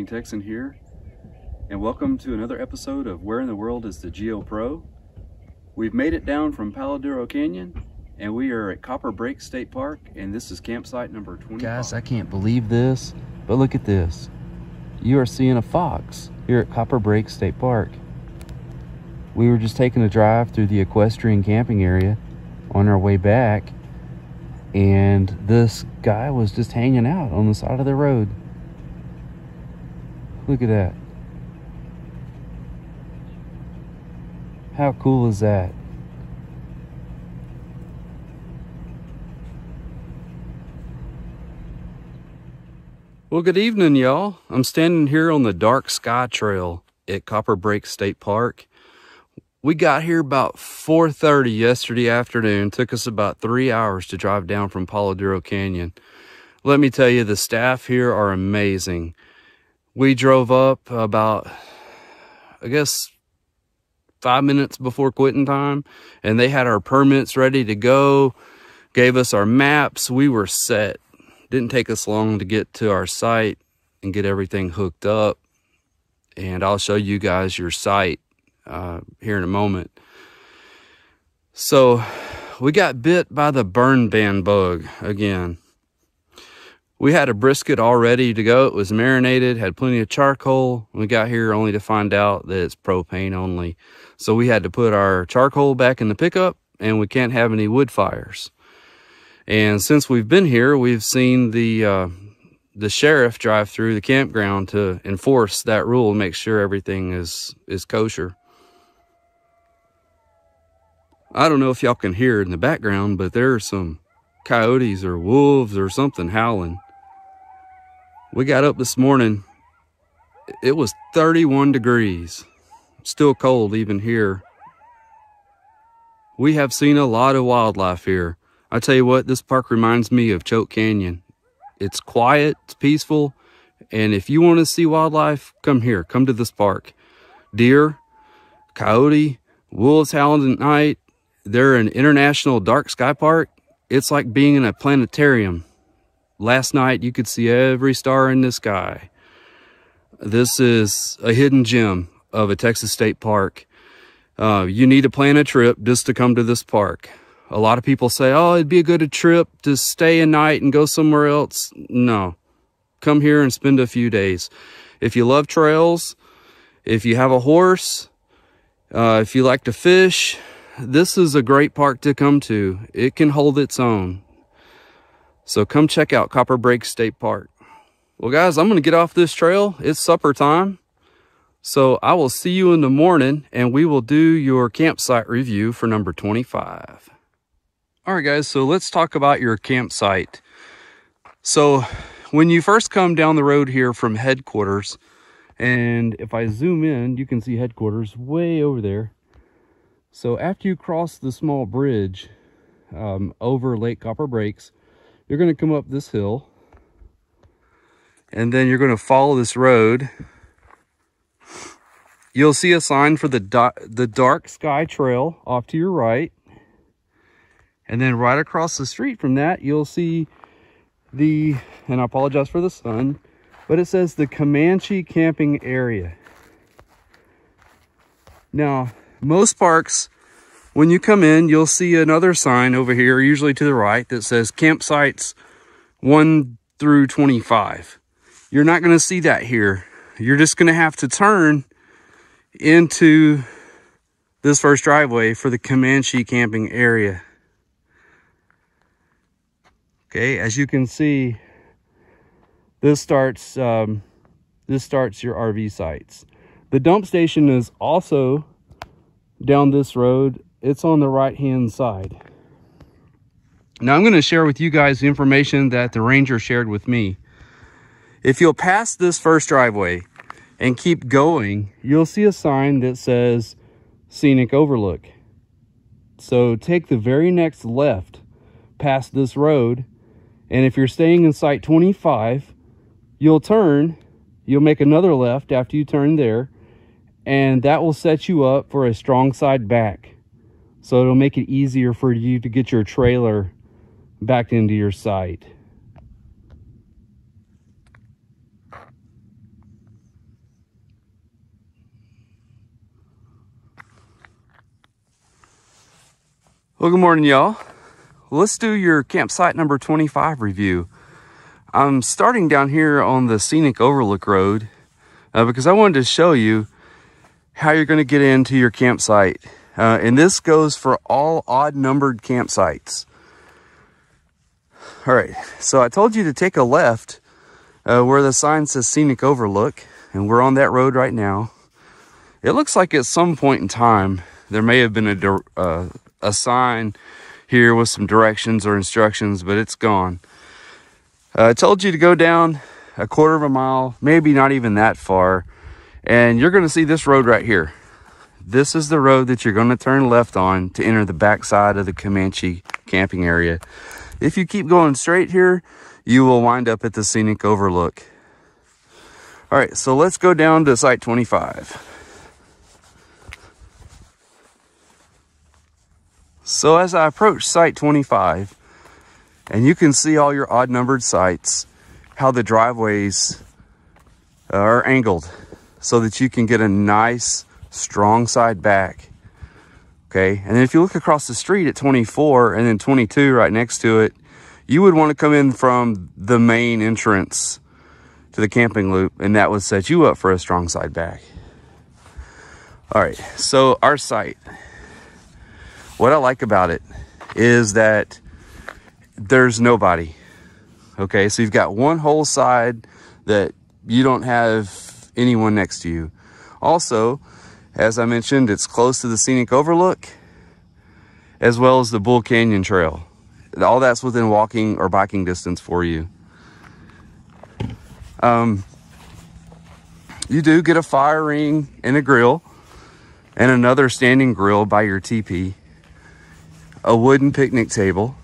Camping Texan here, and welcome to another episode of Where in the World is the Geo Pro? We've made it down from Palo Duro Canyon, and we are at Copper Break State Park, and this is campsite number 25. Guys, I can't believe this, but look at this. You are seeing a fox here at Copper Break State Park. We were just taking a drive through the equestrian camping area on our way back, and this guy was just hanging out on the side of the road. Look at that. How cool is that? Well, good evening, y'all. I'm standing here on the Dark Sky Trail at Copper Break State Park. We got here about 4:30 yesterday afternoon. Took us about 3 hours to drive down from Palo Duro Canyon. Let me tell you, the staff here are amazing. We drove up about, I guess, 5 minutes before quitting time, and they had our permits ready to go, gave us our maps. We were set. Didn't take us long to get to our site and get everything hooked up, and I'll show you guys your site here in a moment. So we got bit by the burn ban bug again. We had a brisket all ready to go. It was marinated, had plenty of charcoal. We got here only to find out that it's propane only. So we had to put our charcoal back in the pickup, and we can't have any wood fires. And since we've been here, we've seen the sheriff drive through the campground to enforce that rule and make sure everything is kosher. I don't know if y'all can hear it in the background, but there are some coyotes or wolves or something howling. We got up this morning, it was 31 degrees. Still cold even here. We have seen a lot of wildlife here. I tell you what, this park reminds me of Choke Canyon. It's quiet, it's peaceful, and if you want to see wildlife, come here, come to this park. Deer, coyote, wolves howling at night. They're an international dark sky park. It's like being in a planetarium. Last night, you could see every star in the sky. This is a hidden gem of a Texas state park. You need to plan a trip just to come to this park. A lot of people say, oh, it'd be a good trip to stay a night and go somewhere else. No, come here and spend a few days. If you love trails, if you have a horse, if you like to fish, this is a great park to come to. It can hold its own. So come check out Copper Break State Park. Well, guys, I'm going to get off this trail. It's supper time. So I will see you in the morning, and we will do your campsite review for number 25. All right, guys, so let's talk about your campsite. So when you first come down the road here from headquarters, and if I zoom in, you can see headquarters way over there. So after you cross the small bridge over Lake Copper Breaks, you're going to come up this hill, and then you're going to follow this road. You'll see a sign for the Dark Sky Trail off to your right. And then right across the street from that, you'll see and I apologize for the sun, but it says the Comanche Camping Area. Now, most parks, when you come in, you'll see another sign over here, usually to the right, that says campsites 1 through 25. You're not going to see that here. You're just going to have to turn into this first driveway for the Comanche Camping Area. Okay, as you can see, this starts your RV sites. The dump station is also down this road. It's on the right-hand side. Now I'm going to share with you guys the information that the ranger shared with me. If you'll pass this first driveway and keep going, you'll see a sign that says Scenic Overlook. So take the very next left past this road, and if you're staying in site 25, you'll make another left after you turn there, and that will set you up for a strong side back. So it'll make it easier for you to get your trailer back into your site. Well, good morning, y'all. Let's do your campsite number 25 review. I'm starting down here on the Scenic Overlook Road because I wanted to show you how you're going to get into your campsite. And this goes for all odd-numbered campsites. All right, so I told you to take a left where the sign says Scenic Overlook, and we're on that road right now. It looks like at some point in time, there may have been a sign here with some directions or instructions, but it's gone. I told you to go down a quarter of a mile, maybe not even that far, and you're going to see this road right here. This is the road that you're going to turn left on to enter the backside of the Comanche camping area. If you keep going straight here, you will wind up at the Scenic Overlook. All right, so let's go down to Site 25. So as I approach Site 25, and you can see all your odd-numbered sites, how the driveways are angled so that you can get a nice, strong side back. Okay, and then if you look across the street at 24 and then 22 right next to it, you would want to come in from the main entrance to the camping loop, and that would set you up for a strong side back. All right, so our site. What I like about it is that there's nobody. Okay, so you've got one whole side that you don't have anyone next to you. Also, as I mentioned, it's close to the Scenic Overlook as well as the Bull Canyon Trail. All that's within walking or biking distance for you. You do get a fire ring and a grill and another standing grill by your teepee. A wooden picnic table.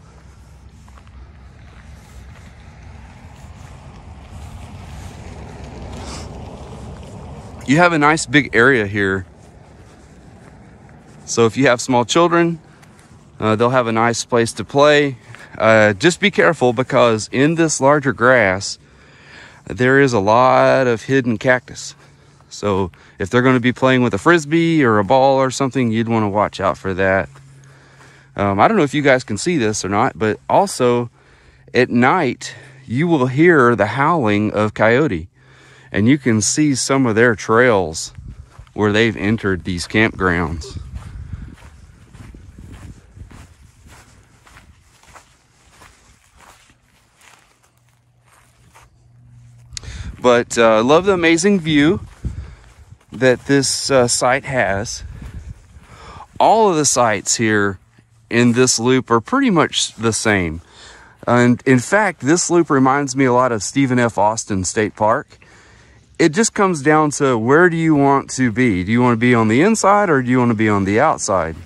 You have a nice big area here. So if you have small children, they'll have a nice place to play. Just be careful because in this larger grass, there is a lot of hidden cactus. So if they're going to be playing with a frisbee or a ball or something, you'd want to watch out for that. I don't know if you guys can see this or not, but also at night, you will hear the howling of coyote, and you can see some of their trails where they've entered these campgrounds. But I love the amazing view that this site has. All of the sites here in this loop are pretty much the same. And in fact, this loop reminds me a lot of Stephen F. Austin State Park. It just comes down to where do you want to be? Do you want to be on the inside or do you want to be on the outside?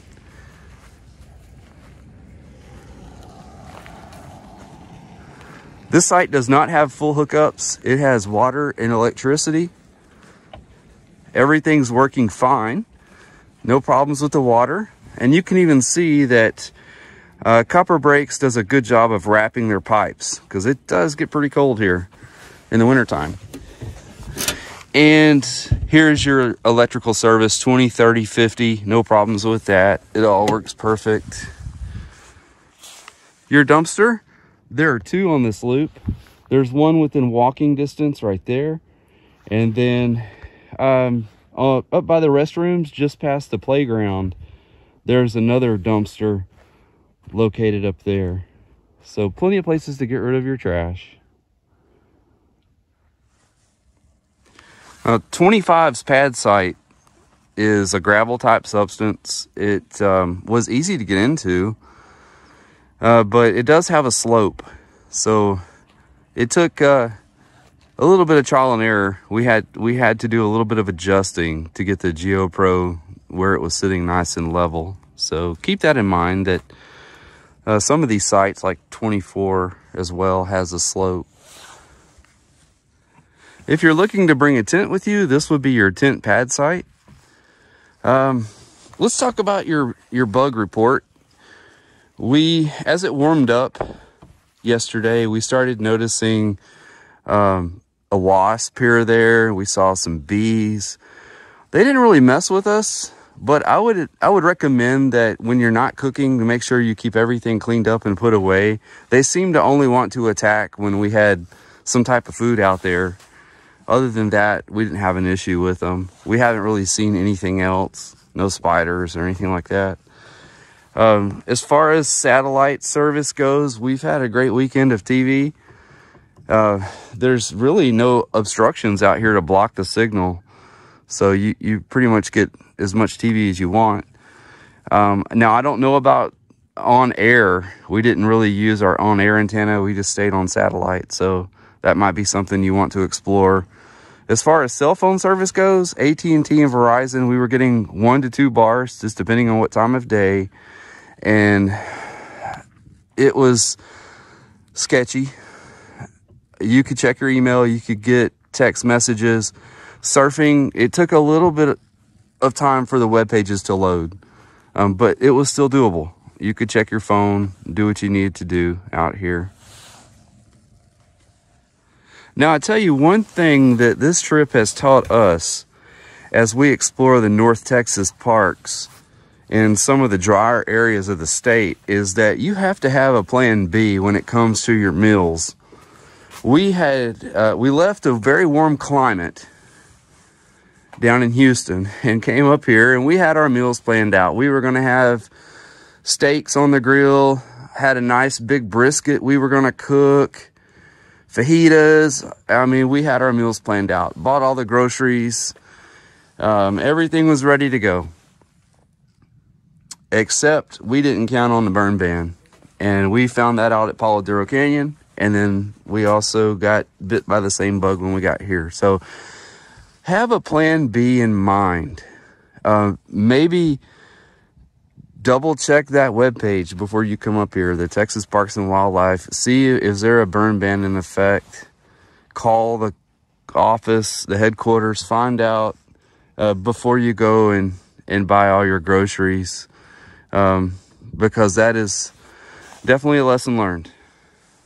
This site does not have full hookups. It has water and electricity. Everything's working fine. No problems with the water. And you can even see that Copper Breaks does a good job of wrapping their pipes because it does get pretty cold here in the wintertime. And here's your electrical service, 20, 30, 50. No problems with that. It all works perfect. Your dumpster, there are two on this loop. There's one within walking distance right there. And then up by the restrooms, just past the playground, there's another dumpster located up there. So plenty of places to get rid of your trash. 25's pad site is a gravel type substance. It was easy to get into, but it does have a slope. So it took a little bit of trial and error. We had to do a little bit of adjusting to get the GeoPro where it was sitting nice and level. So keep that in mind that some of these sites, like 24 as well, has a slope. If you're looking to bring a tent with you, this would be your tent pad site. Let's talk about your bug report. As it warmed up yesterday, we started noticing a wasp here or there. We saw some bees. They didn't really mess with us, But I would recommend that when you're not cooking, to make sure you keep everything cleaned up and put away. They seem to only want to attack when we had some type of food out there. Other than that, we didn't have an issue with them. We haven't really seen anything else, no spiders or anything like that. As far as satellite service goes, we've had a great weekend of TV. There's really no obstructions out here to block the signal. So you pretty much get as much TV as you want. Now, I don't know about on air. We didn't really use our on air antenna. We just stayed on satellite. So that might be something you want to explore. As far as cell phone service goes, AT&T and Verizon, we were getting 1 to 2 bars, just depending on what time of day. And it was sketchy. You could check your email. You could get text messages. Surfing, it took a little bit of time for the web pages to load, but it was still doable. You could check your phone, do what you needed to do out here. Now, I tell you one thing that this trip has taught us as we explore the North Texas parks and some of the drier areas of the state is that you have to have a plan B when it comes to your meals. We left a very warm climate down in Houston and came up here, and we had our meals planned out. We were going to have steaks on the grill, had a nice big brisket we were going to cook, fajitas. I mean, we had our meals planned out, bought all the groceries. Everything was ready to go, except we didn't count on the burn ban, and we found that out at Palo Duro Canyon. And then we also got bit by the same bug when we got here. So have a plan B in mind. Maybe double check that webpage before you come up here, the Texas Parks and Wildlife. See, is there a burn ban in effect? Call the office, the headquarters, find out before you go and buy all your groceries. Because that is definitely a lesson learned.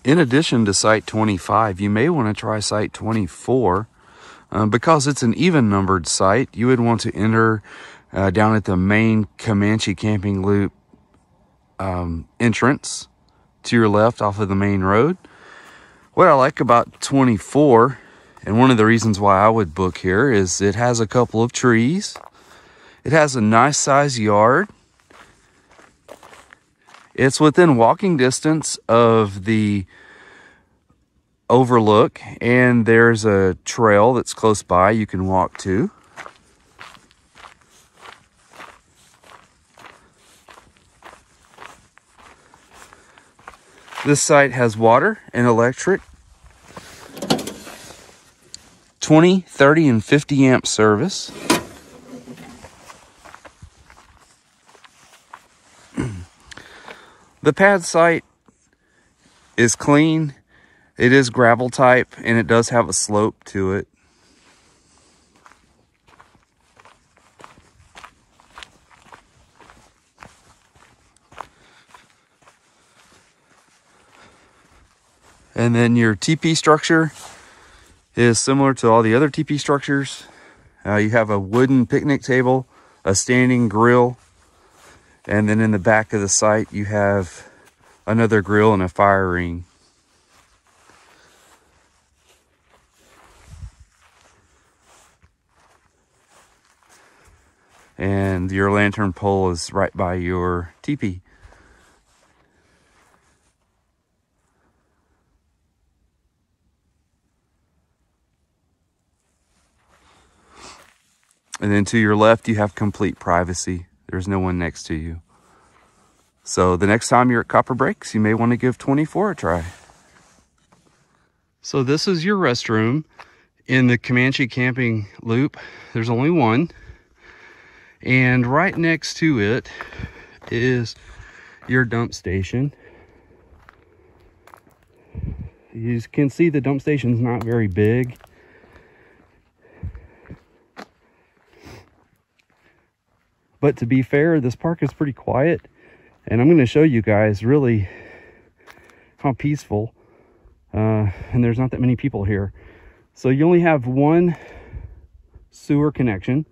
In addition to Site 25, you may want to try Site 24. Because it's an even-numbered site, you would want to enter down at the main Comanche Camping Loop entrance to your left off of the main road. What I like about 24, and one of the reasons why I would book here, is it has a couple of trees. It has a nice size yard. It's within walking distance of the overlook, and there's a trail that's close by you can walk to. This site has water and electric, 20, 30, and 50 amp service. The pad site is clean. It is gravel type, and it does have a slope to it. And then your teepee structure is similar to all the other teepee structures. You have a wooden picnic table, a standing grill, and then in the back of the site you have another grill and a fire ring. And your lantern pole is right by your teepee. And then to your left, you have complete privacy. There's no one next to you. So the next time you're at Copper Breaks, you may want to give 24 a try. So this is your restroom in the Comanche Camping Loop. There's only one. And right next to it is your dump station. You can see the dump station's not very big. But to be fair, this park is pretty quiet. And I'm going to show you guys really how peaceful. And there's not that many people here. So you only have one sewer connection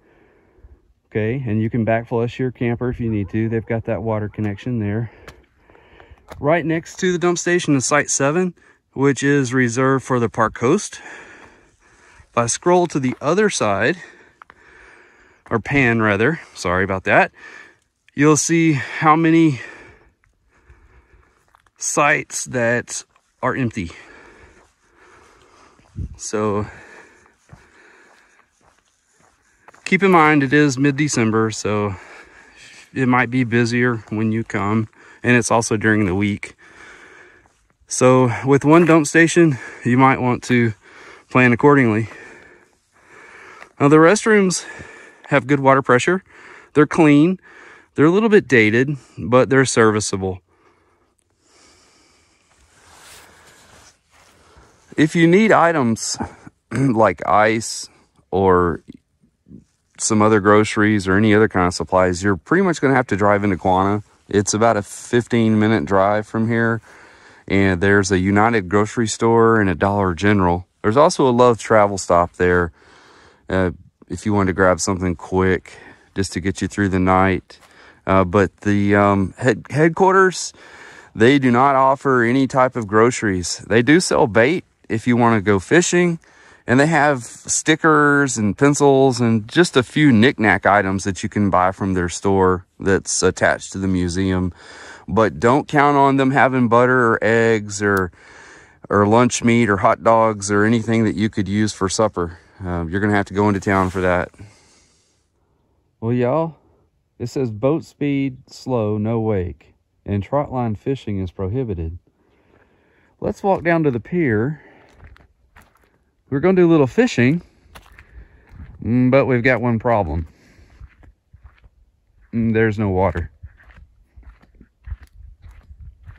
Okay, and you can back flush your camper if you need to. They've got that water connection there. Right next to the dump station is Site 7, which is reserved for the park host. If I scroll to the other side, or pan rather, sorry about that, you'll see how many sites that are empty. So keep in mind it is mid-December, so it might be busier when you come, and it's also during the week. So with one dump station, you might want to plan accordingly. Now the restrooms have good water pressure. They're clean. They're a little bit dated, but they're serviceable. If you need items like ice or some other groceries or any other kind of supplies, you're pretty much going to have to drive into Quanah. It's about a 15-minute drive from here, and there's a United grocery store and a Dollar General. There's also a Love Travel stop there if you wanted to grab something quick just to get you through the night. But the headquarters, they do not offer any type of groceries. They do sell bait if you want to go fishing, and they have stickers and pencils and just a few knick-knack items that you can buy from their store that's attached to the museum. But don't count on them having butter or eggs or lunch meat or hot dogs or anything that you could use for supper. You're gonna have to go into town for that. Well, y'all, it says boat speed slow, no wake, and trotline fishing is prohibited. Let's walk down to the pier. We're going to do a little fishing, but we've got one problem. There's no water.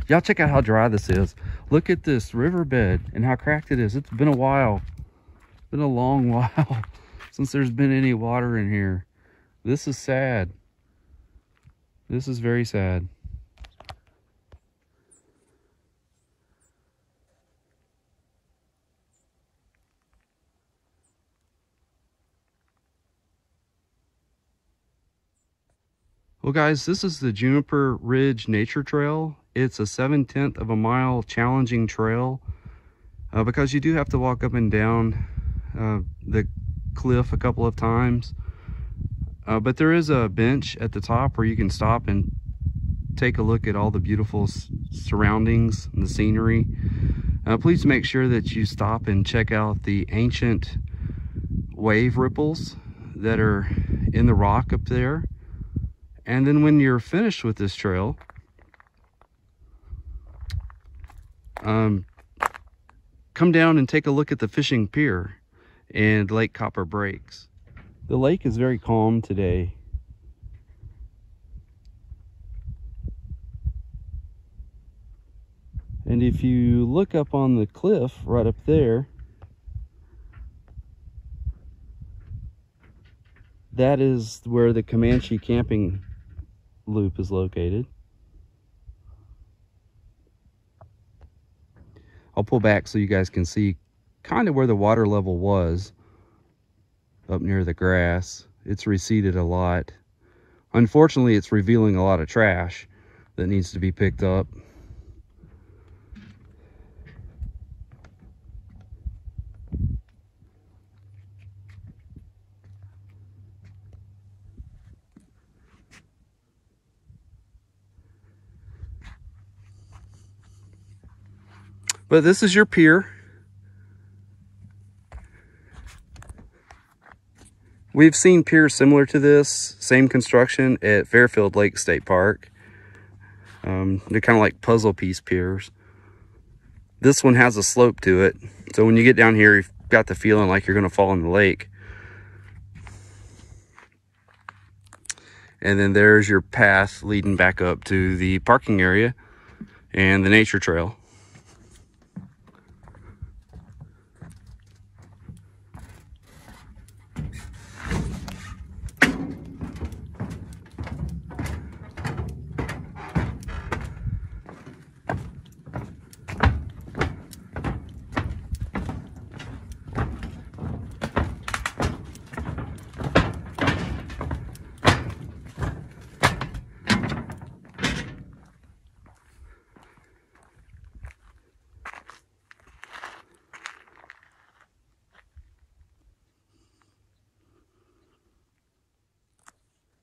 Y'all check out how dry this is. Look at this riverbed and how cracked it is. It's been a while. It's been a long while since there's been any water in here. This is sad. This is very sad. Well guys, this is the Juniper Ridge Nature Trail. It's a 7/10 of a mile challenging trail because you do have to walk up and down the cliff a couple of times. But there is a bench at the top where you can stop and take a look at all the beautiful surroundings and the scenery. Please make sure that you stop and check out the ancient wave ripples that are in the rock up there. And then when you're finished with this trail, come down and take a look at the fishing pier and Lake Copper Breaks. The lake is very calm today. And if you look up on the cliff right up there, that is where the Comanche camping loop is located. I'll pull back so you guys can see kind of where the water level was up near the grass. It's receded a lot. Unfortunately, it's revealing a lot of trash that needs to be picked up. But this is your pier. We've seen piers similar to this, same construction at Fairfield Lake State Park. They're kind of like puzzle piece piers. This one has a slope to it, so when you get down here, you've got the feeling like you're going to fall in the lake. And then there's your path leading back up to the parking area and the nature trail.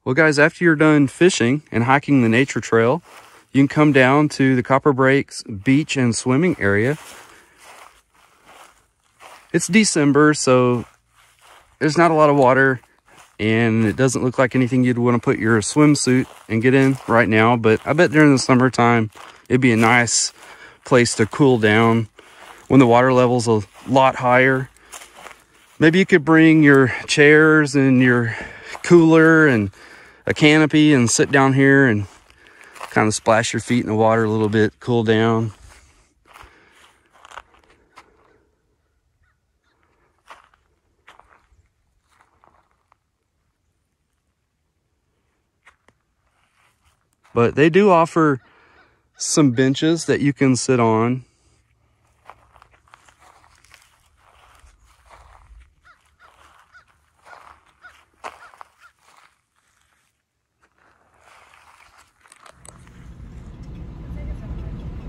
Well, guys, after you're done fishing and hiking the nature trail, you can come down to the Copper Breaks beach and swimming area. It's December, so there's not a lot of water, and it doesn't look like anything you'd want to put your swimsuit and get in right now, but I bet during the summertime, it'd be a nice place to cool down when the water level's a lot higher. Maybe you could bring your chairs and your cooler and a canopy and sit down here and kind of splash your feet in the water a little bit, cool down. But they do offer some benches that you can sit on.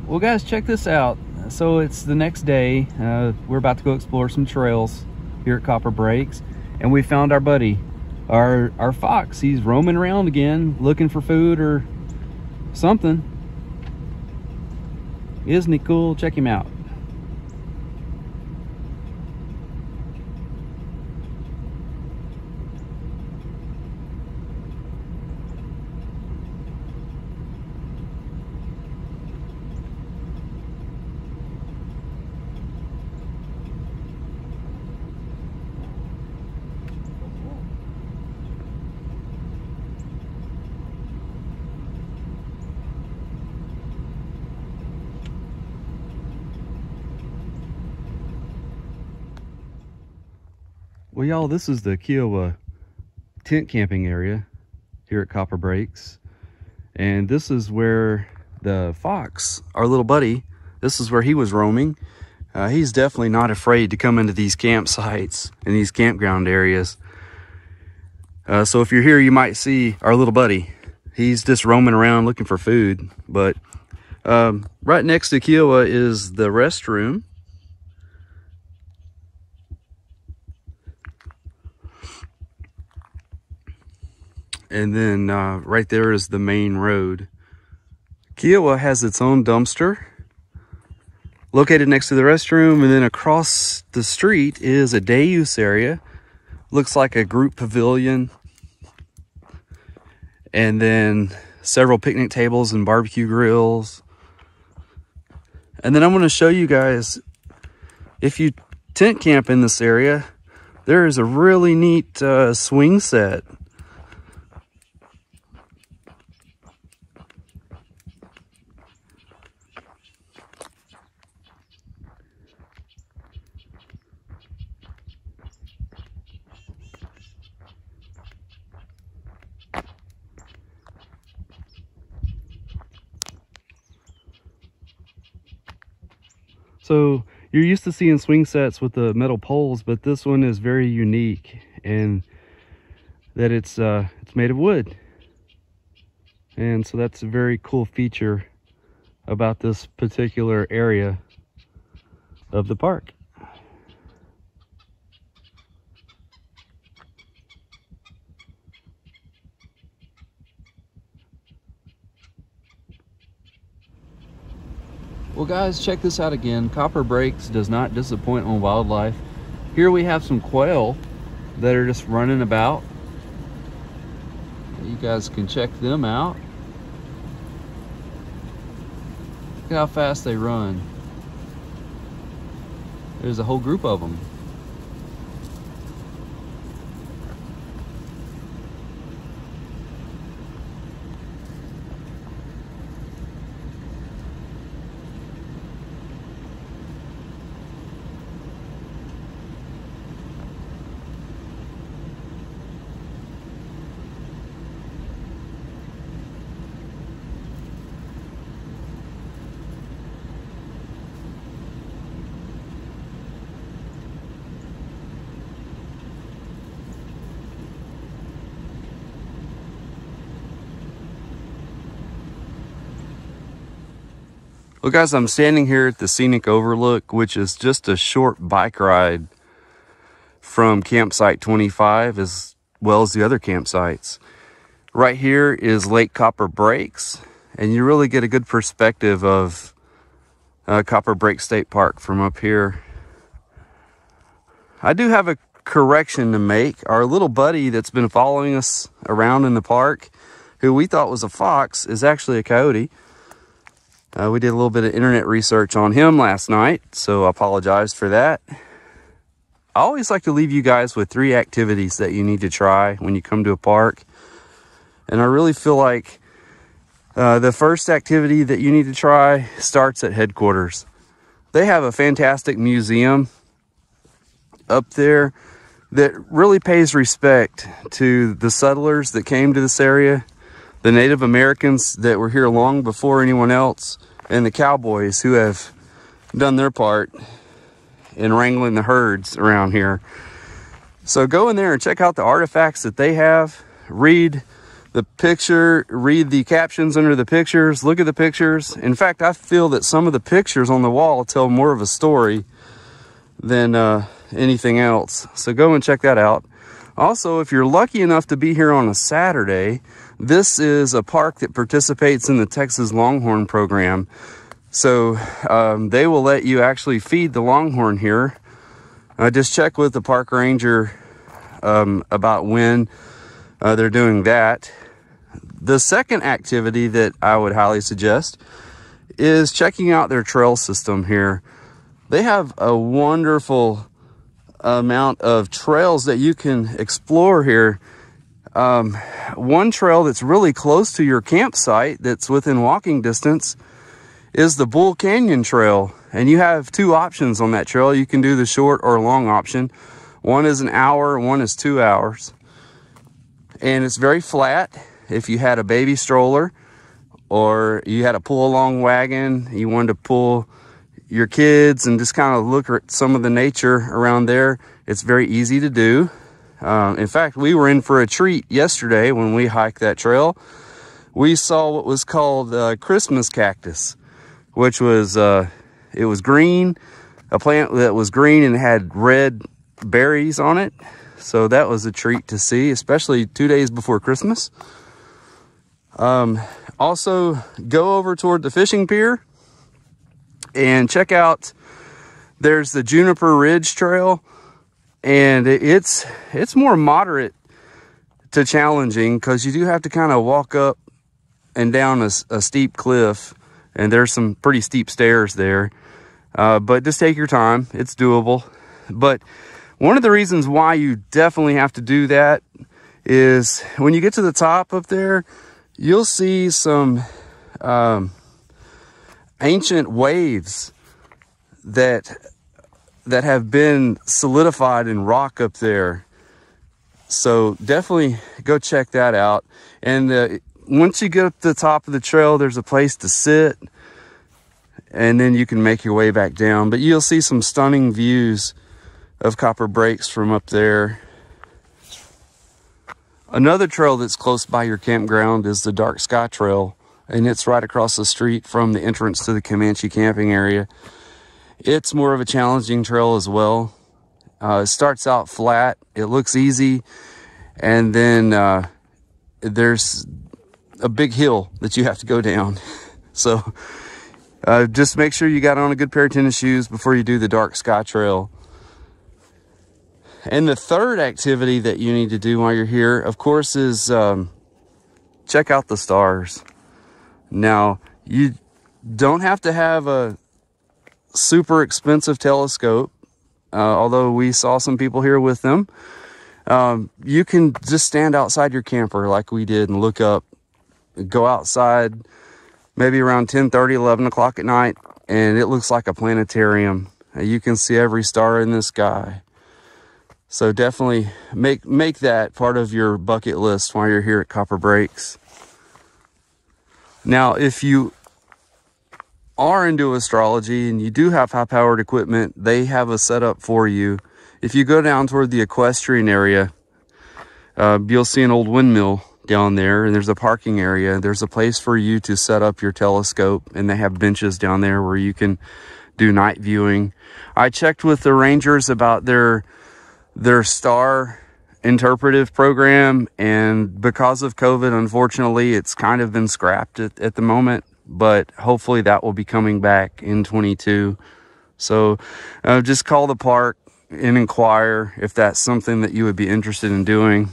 Well, guys, check this out. So it's the next day. We're about to go explore some trails here at Copper Breaks, and we found our buddy, our fox. He's roaming around again, looking for food or something. Isn't he cool? Check him out. Well, y'all, this is the Kiowa tent camping area here at Copper Breaks. And this is where the fox, our little buddy, this is where he was roaming. He's definitely not afraid to come into these campsites and these campground areas. So if you're here, you might see our little buddy. He's just roaming around looking for food. But right next to Kiowa is the restroom. And then right there is the main road. Kiowa has its own dumpster located next to the restroom, and then across the street is a day use area. Looks like a group pavilion. And then several picnic tables and barbecue grills. And then I'm going to show you guys, if you tent camp in this area, there is a really neat swing set. So you're used to seeing swing sets with the metal poles, but this one is very unique, and that it's made of wood. And so that's a very cool feature about this particular area of the park. Well, guys, check this out again. Copper Breaks does not disappoint on wildlife. Here we have some quail that are just running about. You guys can check them out. Look at how fast they run. There's a whole group of them. Well, guys, I'm standing here at the Scenic Overlook, which is just a short bike ride from campsite 25 as well as the other campsites. Right here is Lake Copper Breaks, and you really get a good perspective of Copper Break State Park from up here. I do have a correction to make. Our little buddy that's been following us around in the park, who we thought was a fox, is actually a coyote. We did a little bit of internet research on him last night, so I apologize for that. I always like to leave you guys with 3 activities that you need to try when you come to a park. And I really feel like the first activity that you need to try starts at headquarters. They have a fantastic museum up there that really pays respect to the settlers that came to this area, the Native Americans that were here long before anyone else, and the cowboys who have done their part in wrangling the herds around here. So go in there and check out the artifacts that they have. Read the picture, read the captions under the pictures, look at the pictures. In fact, I feel that some of the pictures on the wall tell more of a story than anything else. So go and check that out. Also, if you're lucky enough to be here on a Saturday, this is a park that participates in the Texas Longhorn program. So they will let you actually feed the longhorn here. Just check with the park ranger about when they're doing that. The second activity that I would highly suggest is checking out their trail system here. They have a wonderful amount of trails that you can explore here. One trail that's really close to your campsite, that's within walking distance, is the Bull Canyon Trail. And you have 2 options on that trail. You can do the short or long option. One is an hour, one is 2 hours. And it's very flat. If you had a baby stroller or you had a pull-along wagon, you wanted to pull your kids and just kind of look at some of the nature around there, it's very easy to do. In fact, we were in for a treat yesterday when we hiked that trail. We saw what was called Christmas cactus, which was, it was green, a plant that was green and had red berries on it. So that was a treat to see, especially 2 days before Christmas. Also, go over toward the fishing pier and check out, there's the Juniper Ridge Trail, and it's more moderate to challenging because you do have to kind of walk up and down a steep cliff, and there's some pretty steep stairs there. But just take your time, it's doable. But one of the reasons why you definitely have to do that is when you get to the top up there, you'll see some ancient waves that have been solidified in rock up there. So definitely go check that out. And once you get up to the top of the trail, there's a place to sit, and then you can make your way back down. But you'll see some stunning views of Copper Breaks from up there. Another trail that's close by your campground is the Dark Sky Trail, and it's right across the street from the entrance to the Comanche camping area. It's more of a challenging trail as well. It starts out flat, it looks easy, and then there's a big hill that you have to go down. So just make sure you got on a good pair of tennis shoes before you do the Dark Sky Trail. And the third activity that you need to do while you're here, of course, is check out the stars. Now, you don't have to have a super expensive telescope, although we saw some people here with them. You can just stand outside your camper like we did and look up, go outside maybe around 10:30, 11 o'clock at night, and it looks like a planetarium. You can see every star in the sky. So definitely make that part of your bucket list while you're here at Copper Breaks. Now, if you are into astrology and you do have high-powered equipment, they have a setup for you. If you go down toward the equestrian area, you'll see an old windmill down there, and there's a parking area. There's a place for you to set up your telescope, and they have benches down there where you can do night viewing. I checked with the rangers about their star interpretive program, and because of COVID, unfortunately, it's kind of been scrapped at the moment, but hopefully that will be coming back in 22. So just call the park and inquire if that's something that you would be interested in doing.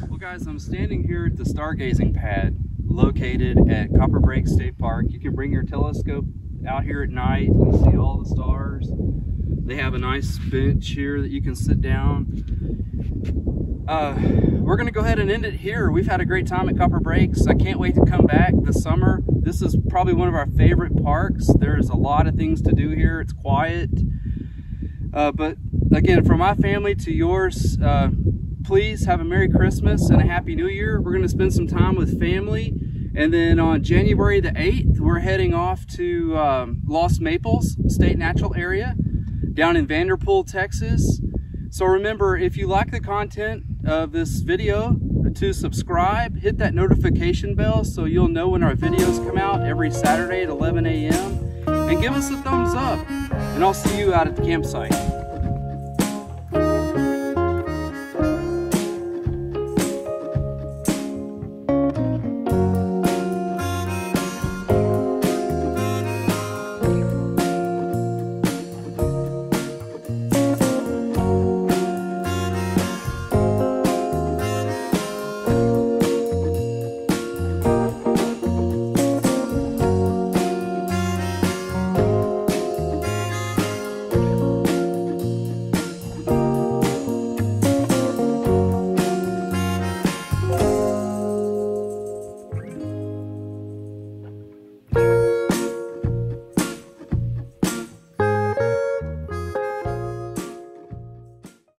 Well guys, I'm standing here at the stargazing pad located at Copper Break State Park. You can bring your telescope out here at night and see all the stars. They have a nice bench here that you can sit down. We're gonna go ahead and end it here. We've had a great time at Copper Breaks. I can't wait to come back this summer. This is probably one of our favorite parks. There's a lot of things to do here. It's quiet. But again, from my family to yours, please have a Merry Christmas and a Happy New Year. We're gonna spend some time with family. And then on January the 8th, we're heading off to Lost Maples State Natural Area down in Vanderpool, Texas. So remember, if you like the content of this video, to subscribe, hit that notification bell so you'll know when our videos come out every Saturday at 11 a.m. and give us a thumbs up. And I'll see you out at the campsite.